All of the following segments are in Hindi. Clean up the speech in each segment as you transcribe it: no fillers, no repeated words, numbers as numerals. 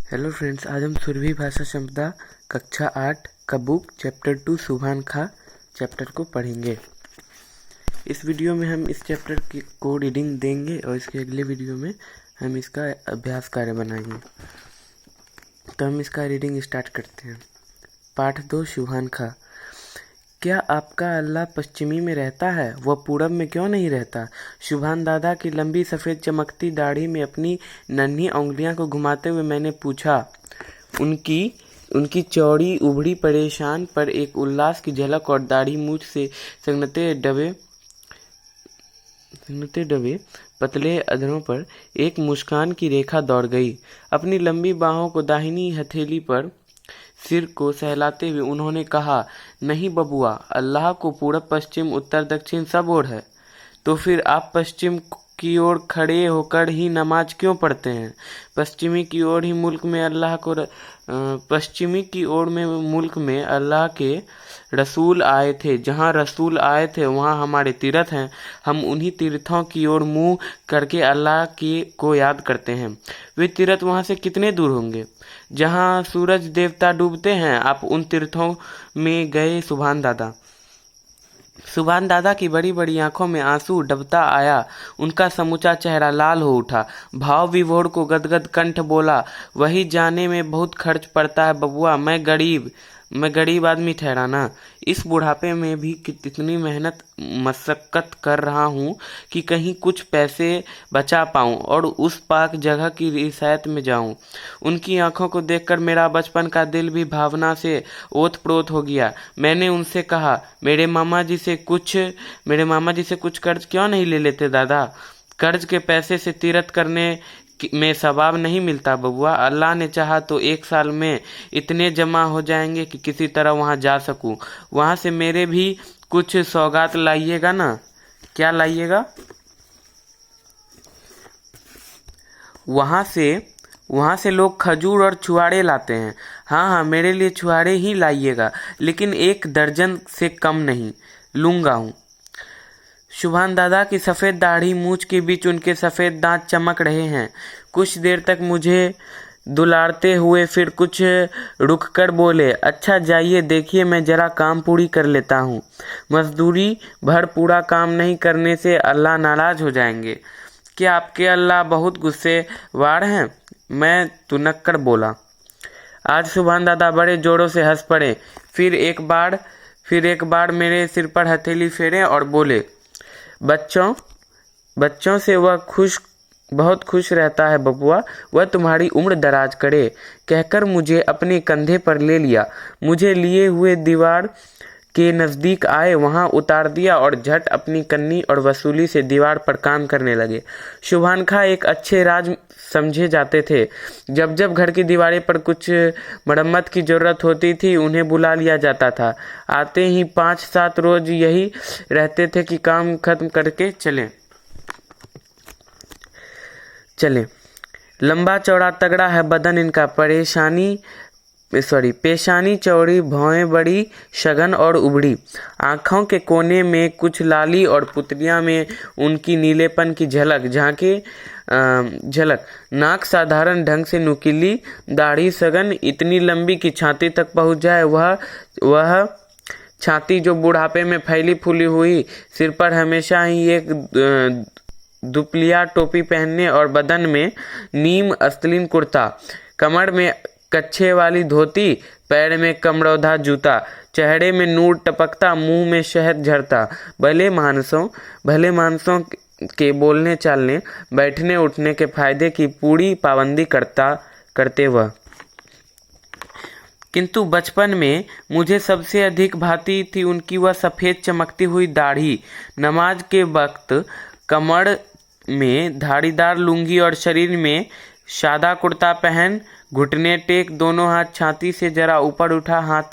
हेलो फ्रेंड्स, आज हम सुरभि भाषा संपदा कक्षा 8 का बुक चैप्टर 2 सुभान खा चैप्टर को पढ़ेंगे। इस वीडियो में हम इस चैप्टर को रीडिंग देंगे और इसके अगले वीडियो में हम इसका अभ्यास कार्य बनाएंगे। तो हम इसका रीडिंग स्टार्ट करते हैं। पाठ 2 सुभान खा। क्या आपका अल्लाह पश्चिमी में रहता है? वह पूरब में क्यों नहीं रहता? सुभान दादा की लंबी सफ़ेद चमकती दाढ़ी में अपनी नन्ही उंगलियां को घुमाते हुए मैंने पूछा। उनकी चौड़ी उभड़ी परेशान पर एक उल्लास की झलक और दाढ़ी मूछ से संगते डबे पतले अधरों पर एक मुस्कान की रेखा दौड़ गई। अपनी लंबी बाहों को दाहिनी हथेली पर सिर को सहलाते हुए उन्होंने कहा, नहीं बबुआ, अल्लाह को पूरब पश्चिम उत्तर दक्षिण सब ओर है। तो फिर आप पश्चिम की ओर खड़े होकर ही नमाज क्यों पढ़ते हैं? पश्चिमी की ओर मुल्क में अल्लाह के रसूल आए थे। जहाँ रसूल आए थे वहाँ हमारे तीर्थ हैं। हम उन्हीं तीर्थों की ओर मुंह करके अल्लाह को याद करते हैं। वे तीर्थ वहाँ से कितने दूर होंगे? जहाँ सूरज देवता डूबते हैं। आप उन तीर्थों में गए? सुभान दादा की बड़ी बड़ी आंखों में आंसू डबता आया। उनका समूचा चेहरा लाल हो उठा। भाव विभोर को गदगद कंठ बोला, वही जाने में बहुत खर्च पड़ता है बबुआ। मैं गरीब आदमी ठहरा ना। इस बुढ़ापे में भी कितनी मेहनत मशक्कत कर रहा हूँ कि कहीं कुछ पैसे बचा पाऊँ और उस पाक जगह की रियासत में जाऊँ। उनकी आंखों को देखकर मेरा बचपन का दिल भी भावना से ओत-प्रोत हो गया। मैंने उनसे कहा, मेरे मामा जी से कुछ कर्ज क्यों नहीं ले लेते दादा? कर्ज के पैसे से तीरथ करने में सवाब नहीं मिलता बबुआ। अल्लाह ने चाहा तो 1 साल में इतने जमा हो जाएंगे कि किसी तरह वहां जा सकूं। वहां से मेरे भी कुछ सौगात लाइएगा ना। क्या लाइएगा? वहां से लोग खजूर और छुआड़े लाते हैं। हाँ, मेरे लिए छुआड़े ही लाइएगा, लेकिन 1 दर्जन से कम नहीं लूंगा हूँ। सुभान दादा की सफ़ेद दाढ़ी मूछ के बीच उनके सफ़ेद दांत चमक रहे हैं। कुछ देर तक मुझे दुलारते हुए फिर कुछ रुककर बोले, अच्छा जाइए, देखिए मैं जरा काम पूरी कर लेता हूँ। मजदूरी भर पूरा काम नहीं करने से अल्लाह नाराज हो जाएंगे। क्या आपके अल्लाह बहुत गुस्सेवार हैं? मैं तुनक्कर बोला। आज सुभान दादा बड़े जोरों से हंस पड़े। फिर एक बार मेरे सिर पर हथेली फेरे और बोले, बच्चों से वह बहुत खुश रहता है बबुआ। वह तुम्हारी उम्र दराज करे। कहकर मुझे अपने कंधे पर ले लिया। मुझे लिए हुए दीवार के नज़दीक आए, वहां उतार दिया और झट अपनी कन्नी और वसूली से दीवार पर काम करने लगे। सुभान खा एक अच्छे राज समझे जाते थे। जब घर की दीवारें पर कुछ मरम्मत की जरूरत होती थी, उन्हें बुला लिया जाता था। आते ही 5-7 रोज यही रहते थे कि काम खत्म करके चले। लंबा चौड़ा तगड़ा है बदन इनका। पेशानी चौड़ी, भौहें बड़ी सघन और उभड़ी। आँखों के कोने में कुछ लाली और पुतलियां में उनकी नीलेपन की झलक। नाक साधारण ढंग से नुकीली, दाढ़ी सघन, इतनी लंबी कि छाती तक पहुंच जाए। वह छाती जो बुढ़ापे में फैली फूली हुई। सिर पर हमेशा ही एक दुपलिया टोपी पहनने और बदन में नीम अस्तीन कुर्ता, कमर में कच्छे वाली धोती, पैर में कमरौधा जूता, चेहरे में नूर टपकता, मुंह में शहद झरता। भले मानसों के बोलने चालने, बैठने उठने के फायदे की पूरी पाबंदी करते वह। किंतु बचपन में मुझे सबसे अधिक भाती थी उनकी वह सफ़ेद चमकती हुई दाढ़ी। नमाज के वक्त कमर में धारीदार लुंगी और शरीर में सादा कुर्ता पहन, घुटने टेक, दोनों हाथ छाती से जरा ऊपर उठा,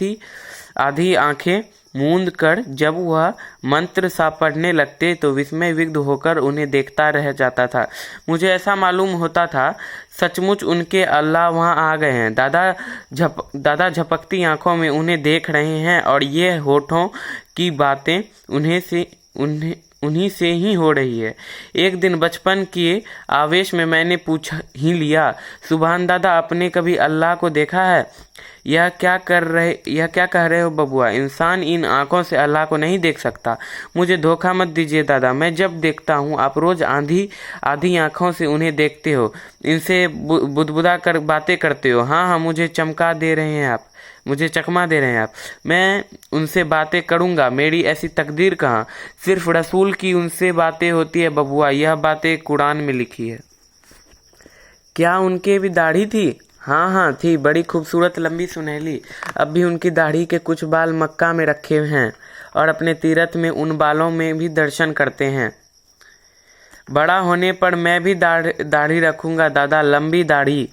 आधी आंखें मूंद कर जब वह मंत्र सा पढ़ने लगते तो विस्मय विग्ध होकर उन्हें देखता रह जाता था। मुझे ऐसा मालूम होता था सचमुच उनके अल्लाह वहां आ गए हैं। दादा झपकती आंखों में उन्हें देख रहे हैं और ये होठों की बातें उन्हीं से ही हो रही है। एक दिन बचपन के आवेश में मैंने पूछ ही लिया, सुभान दादा, आपने कभी अल्लाह को देखा है? यह क्या कह रहे हो बबुआ? इंसान इन आंखों से अल्लाह को नहीं देख सकता। मुझे धोखा मत दीजिए दादा, मैं जब देखता हूँ आप रोज आधी आंखों से उन्हें देखते हो, इनसे बुदबुदा कर बातें करते हो। हाँ हाँ, मुझे चकमा दे रहे हैं आप। मैं उनसे बातें करूंगा, मेरी ऐसी तकदीर कहाँ। सिर्फ रसूल की उनसे बातें होती है बबुआ, यह बातें कुरान में लिखी है। क्या उनके भी दाढ़ी थी? हाँ हाँ थी, बड़ी खूबसूरत लंबी सुनहली। अब भी उनकी दाढ़ी के कुछ बाल मक्का में रखे हैं और अपने तीरथ में उन बालों में भी दर्शन करते हैं। बड़ा होने पर मैं भी दाढ़ी रखूंगा दादा, लंबी दाढ़ी।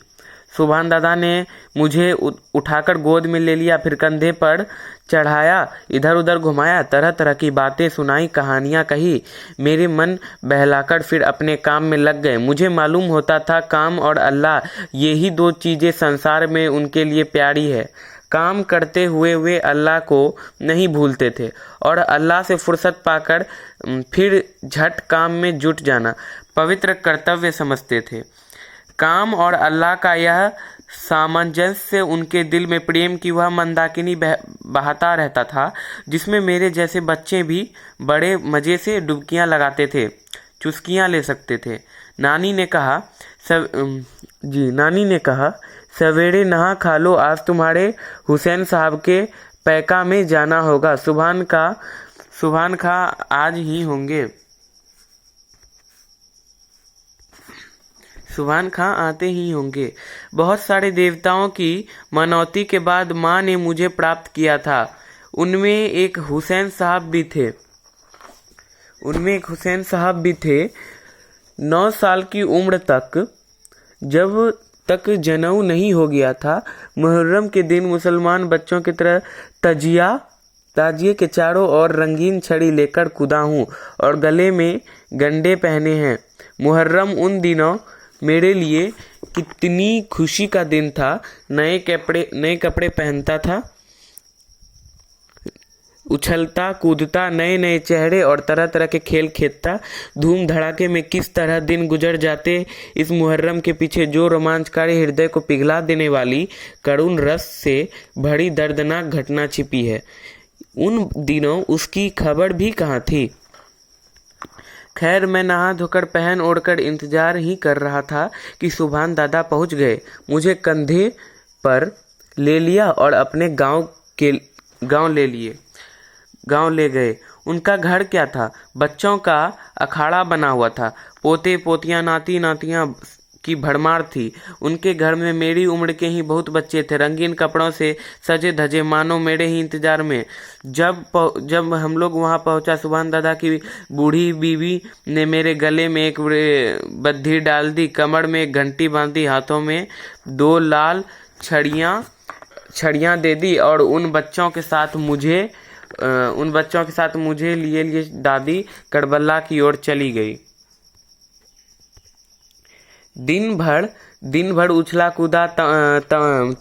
सुभान दादा ने मुझे उठाकर गोद में ले लिया, फिर कंधे पर चढ़ाया, इधर उधर घुमाया, तरह तरह की बातें सुनाई, कहानियां कही, मेरे मन बहलाकर फिर अपने काम में लग गए। मुझे मालूम होता था काम और अल्लाह, यही दो चीजें संसार में उनके लिए प्यारी है। काम करते हुए वे अल्लाह को नहीं भूलते थे और अल्लाह से फुर्सत पाकर फिर झट काम में जुट जाना पवित्र कर्तव्य समझते थे। काम और अल्लाह का यह सामंजस्य उनके दिल में प्रेम की वह मंदाकिनी बहाता रहता था, जिसमें मेरे जैसे बच्चे भी बड़े मजे से डुबकियां लगाते थे, चुस्कियां ले सकते थे। नानी ने कहा सवेरे नहा खा लो, आज तुम्हारे हुसैन साहब के पैका में जाना होगा। सुभान खा आज ही होंगे। सुभान खां आते ही होंगे। बहुत सारे देवताओं की मनौती के बाद माँ ने मुझे प्राप्त किया था। उनमें एक हुसैन साहब भी थे। 9 साल की उम्र तक, जब तक जनेऊ नहीं हो गया था, मुहर्रम के दिन मुसलमान बच्चों की तरह ताजिए के चारों ओर रंगीन छड़ी लेकर कूदा हूँ और गले में गंडे पहने हैं। मुहर्रम उन दिनों मेरे लिए कितनी खुशी का दिन था। नए कपड़े पहनता था, उछलता कूदता, नए नए चेहरे और तरह तरह के खेल खेलता। धूम धड़ाके में किस तरह दिन गुजर जाते, इस मुहर्रम के पीछे जो रोमांचकारी हृदय को पिघला देने वाली करुण रस से भरी दर्दनाक घटना छिपी है, उन दिनों उसकी खबर भी कहाँ थी। खैर, मैं नहा धोकर पहन ओढ़कर इंतजार ही कर रहा था कि सुभान दादा पहुंच गए, मुझे कंधे पर ले लिया और अपने गांव ले गए। उनका घर क्या था, बच्चों का अखाड़ा बना हुआ था। पोते पोतियां नाती नातियां की भरमार थी। उनके घर में मेरी उम्र के ही बहुत बच्चे थे, रंगीन कपड़ों से सजे धजे, मानो मेरे ही इंतजार में। जब हम लोग वहां पहुंचा, सुभान दादा की बूढ़ी बीवी ने मेरे गले में एक बद्धी डाल दी, कमर में एक घंटी बांधी, हाथों में 2 लाल छड़ियां दे दी और उन बच्चों के साथ मुझे लिए दादी करबला की ओर चली गई। दिन भर उछला कूदा,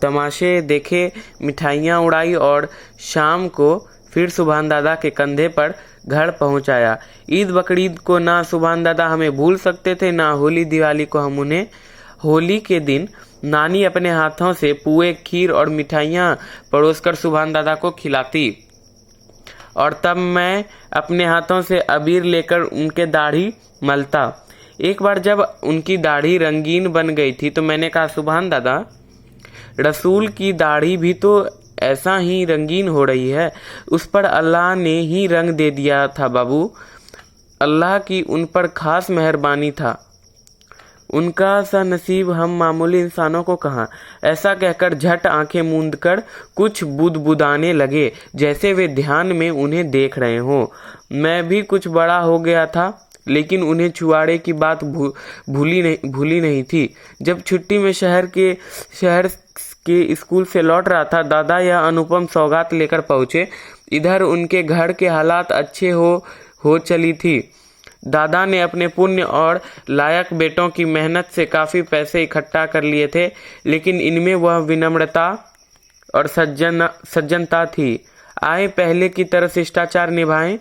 तमाशे देखे, मिठाइयाँ उड़ाई और शाम को फिर सुभान दादा के कंधे पर घर पहुंचाया। ईद बकरीद को ना सुभान दादा हमें भूल सकते थे, ना होली दिवाली को हम उन्हें। होली के दिन नानी अपने हाथों से पुए, खीर और मिठाइयाँ परोसकर सुभान दादा को खिलाती और तब मैं अपने हाथों से अबीर लेकर उनके दाढ़ी मलता। एक बार जब उनकी दाढ़ी रंगीन बन गई थी तो मैंने कहा, सुभान दादा, रसूल की दाढ़ी भी तो ऐसा ही रंगीन हो रही है, उस पर अल्लाह ने ही रंग दे दिया था बाबू। अल्लाह की उन पर खास मेहरबानी था, उनका सा नसीब हम मामूली इंसानों को कहाँ। ऐसा कहकर झट आंखें मूंदकर कुछ बुदबुदाने लगे, जैसे वे ध्यान में उन्हें देख रहे हों। मैं भी कुछ बड़ा हो गया था, लेकिन उन्हें छुआड़े की बात भूली नहीं थी। जब छुट्टी में शहर के स्कूल से लौट रहा था, दादा यह अनुपम सौगात लेकर पहुंचे। इधर उनके घर के हालात अच्छे हो चली थी। दादा ने अपने पुण्य और लायक बेटों की मेहनत से काफी पैसे इकट्ठा कर लिए थे, लेकिन इनमें वह विनम्रता और सज्जनता थी। आए पहले की तरह शिष्टाचार निभाएं,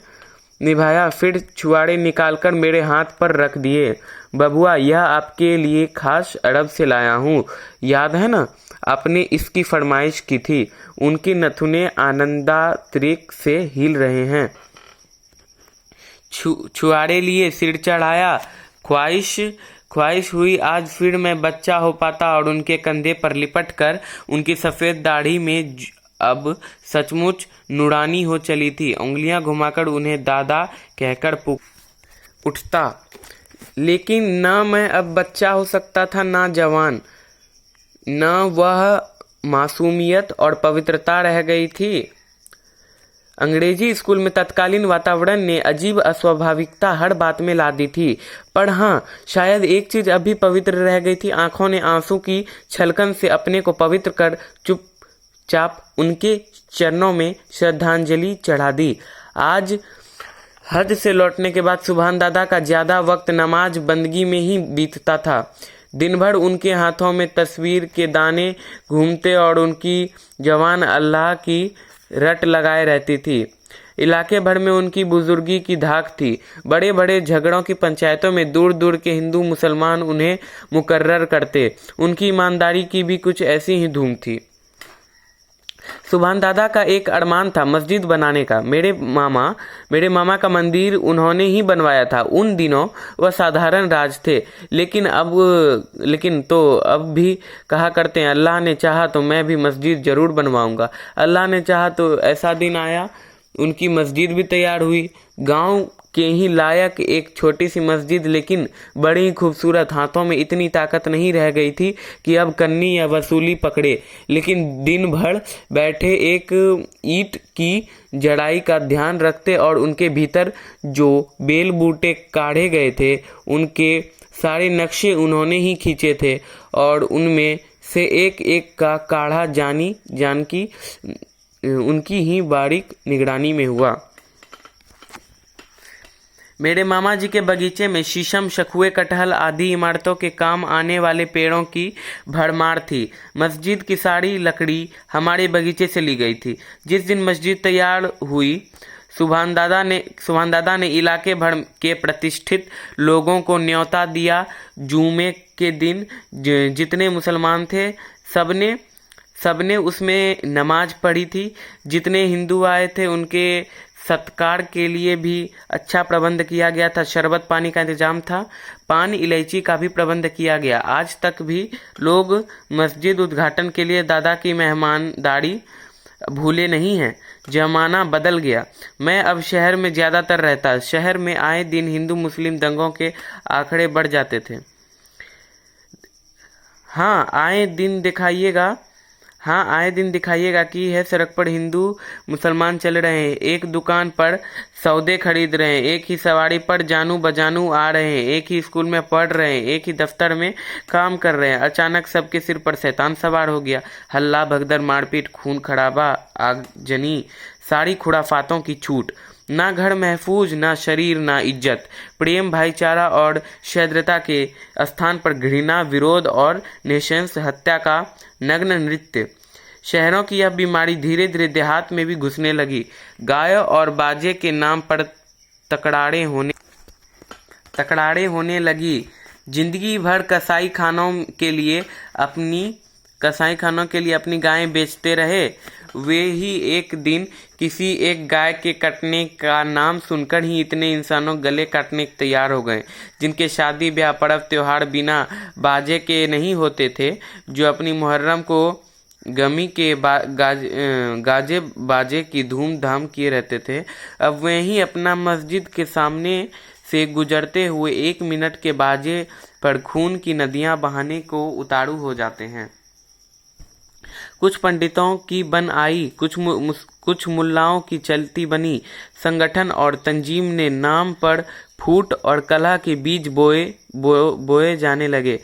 निभाया, फिर छुआड़े निकालकर मेरे हाथ पर रख दिए। बबुआ, यह आपके लिए खास अरब से लाया हूँ, याद है ना? आपने इसकी फरमाइश की थी। उनकी नथुने आनंदातिरेक से हिल रहे हैं। छुआड़े लिए, सिर चढ़ाया। ख्वाहिश हुई आज फिर मैं बच्चा हो पाता और उनके कंधे पर लिपट कर उनकी सफ़ेद दाढ़ी में अब सचमुच नूरानी हो चली थी। उंगलियां घुमाकर उन्हें दादा कहकर उठता। लेकिन न मैं अब बच्चा हो सकता था, ना जवान, न वह मासूमियत और पवित्रता रह गई थी। अंग्रेजी स्कूल में तत्कालीन वातावरण ने अजीब अस्वाभाविकता हर बात में ला दी थी। पर हाँ, शायद एक चीज अभी पवित्र रह गई थी। आंखों ने आंसू की छलकन से अपने को पवित्र कर चुपचाप उनके चरणों में श्रद्धांजलि चढ़ा दी। आज हज से लौटने के बाद सुभान दादा का ज्यादा वक्त नमाज बंदगी में ही बीतता था। दिन भर उनके हाथों में तस्वीर के दाने घूमते और उनकी जवान अल्लाह की रट लगाए रहती थी। इलाके भर में उनकी बुजुर्गी की धाक थी। बड़े बड़े झगड़ों की पंचायतों में दूर दूर के हिंदू मुसलमान उन्हें मुकर्रर करते। उनकी ईमानदारी की भी कुछ ऐसी ही धूम थी। सुभान दादा का एक अरमान था मस्जिद बनाने का। मेरे मामा का मंदिर उन्होंने ही बनवाया था। उन दिनों वह साधारण राज थे, लेकिन अब भी कहा करते हैं, अल्लाह ने चाहा तो मैं भी मस्जिद जरूर बनवाऊंगा। अल्लाह ने चाहा तो ऐसा दिन आया, उनकी मस्जिद भी तैयार हुई। गांव के ही लायक एक छोटी सी मस्जिद, लेकिन बड़ी ही खूबसूरत। हाथों में इतनी ताकत नहीं रह गई थी कि अब कन्नी या वसूली पकड़े, लेकिन दिन भर बैठे एक ईंट की जड़ाई का ध्यान रखते और उनके भीतर जो बेल बूटे काढ़े गए थे उनके सारे नक्शे उन्होंने ही खींचे थे और उनमें से एक एक का काढ़ा जानकी उनकी ही बारीक निगरानी में हुआ। मेरे मामा जी के बगीचे में शीशम, शखुए, कटहल आदि इमारतों के काम आने वाले पेड़ों की भरमार थी। मस्जिद की सारी लकड़ी हमारे बगीचे से ली गई थी। जिस दिन मस्जिद तैयार हुई, सुभान दादा ने इलाके भर के प्रतिष्ठित लोगों को न्योता दिया। जुमे के दिन जितने मुसलमान थे सबने उसमें नमाज पढ़ी थी। जितने हिंदू आए थे उनके सत्कार के लिए भी अच्छा प्रबंध किया गया था। शरबत पानी का इंतजाम था। पान इलायची का भी प्रबंध किया गया। आज तक भी लोग मस्जिद उद्घाटन के लिए दादा की मेहमानदारी भूले नहीं हैं। जमाना बदल गया। मैं अब शहर में ज्यादातर रहता। शहर में आए दिन हिंदू मुस्लिम दंगों के आंकड़े बढ़ जाते थे। आए दिन दिखाइएगा कि है सड़क पर हिंदू मुसलमान चल रहे हैं, एक दुकान पर सौदे खरीद रहे हैं, एक ही सवारी पर जानू बजानू आ रहे हैं, एक ही स्कूल में पढ़ रहे हैं, एक ही दफ्तर में काम कर रहे हैं। अचानक सबके सिर पर शैतान सवार हो गया। हल्ला भगदड़, मारपीट, खून खराबा, आगजनी, सारी खुराफातों की छूट। ना घर महफूज, ना शरीर, ना इज्जत। प्रेम, भाईचारा और सह्रदता के स्थान पर घृणा, विरोध और नृशंस हत्या का नग्न नृत्य। शहरों की यह बीमारी धीरे धीरे देहात में भी घुसने लगी। गाय और बाजे के नाम पर तकरारें होने लगी। जिंदगी भर कसाई खानों के लिए अपनी गायें बेचते रहे। वे ही एक दिन किसी एक गाय के कटने का नाम सुनकर ही इतने इंसानों गले काटने तैयार हो गए, जिनके शादी ब्याह पर्व त्योहार बिना बाजे के नहीं होते थे, जो अपनी मुहर्रम को गमी के गाजे बाजे की धूमधाम किए रहते थे। अब वे ही अपना मस्जिद के सामने से गुजरते हुए 1 मिनट के बाजे पर खून की नदियां बहाने को उतारू हो जाते हैं। कुछ पंडितों की बन आई, कुछ मुल्लाओं की चलती बनी। संगठन और तंजीम ने नाम पर फूट और कलह के बीज बोए जाने लगे।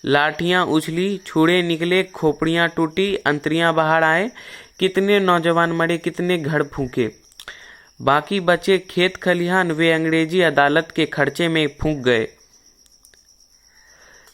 लाठियां उछली, छुरे निकले, खोपड़ियां टूटी, अंतरियां बाहर आए। कितने नौजवान मरे, कितने घर फूके। बाकी बचे खेत खलिहान, वे अंग्रेजी अदालत के खर्चे में फूंक गए।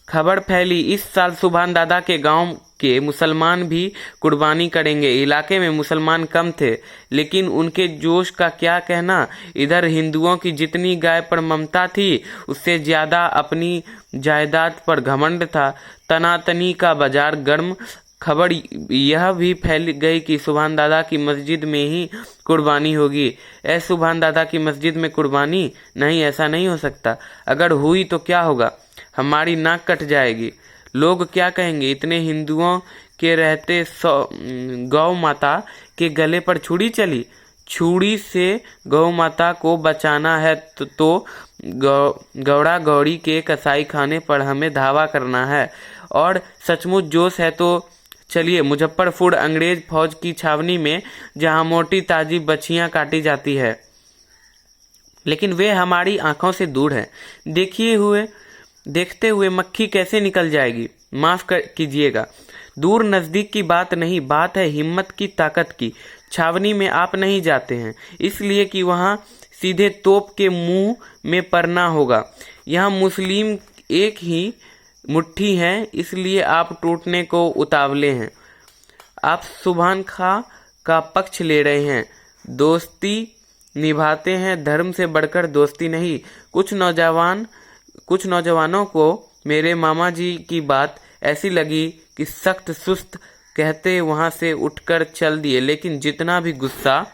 खबर फैली, इस साल सुभान दादा के गांव के मुसलमान भी कुर्बानी करेंगे। इलाके में मुसलमान कम थे, लेकिन उनके जोश का क्या कहना। इधर हिंदुओं की जितनी गाय पर ममता थी, उससे ज्यादा अपनी जायदाद पर घमंड था। तनातनी का बाजार गर्म। खबर यह भी फैल गई कि सुभान दादा की मस्जिद में ही कुर्बानी होगी। सुभान दादा की मस्जिद में कुर्बानी? नहीं, ऐसा नहीं हो सकता। अगर हुई तो क्या होगा? हमारी नाक कट जाएगी। लोग क्या कहेंगे? इतने हिंदुओं के रहते गौ माता के गले पर छुरी चली। छुरी से गौ माता को बचाना है तो गौड़ा गौड़ी के कसाई खाने पर हमें धावा करना है। और सचमुच जोश है तो चलिए मुजफ्फरपुर अंग्रेज फौज की छावनी में, जहां मोटी ताजी बछियां काटी जाती है, लेकिन वे हमारी आंखों से दूर है। देखते हुए मक्खी कैसे निकल जाएगी। माफ कीजिएगा, दूर नजदीक की बात नहीं, बात है हिम्मत की, ताकत की। छावनी में आप नहीं जाते हैं इसलिए कि वहां सीधे तोप के मुंह में पड़ना होगा। यहाँ मुस्लिम एक ही मुट्ठी हैं, इसलिए आप टूटने को उतावले हैं। आप सुभान खां का पक्ष ले रहे हैं, दोस्ती निभाते हैं, धर्म से बढ़कर दोस्ती नहीं। कुछ नौजवानों को मेरे मामा जी की बात ऐसी लगी कि सख्त सुस्त कहते वहां से उठकर चल दिए, लेकिन जितना भी गुस्सा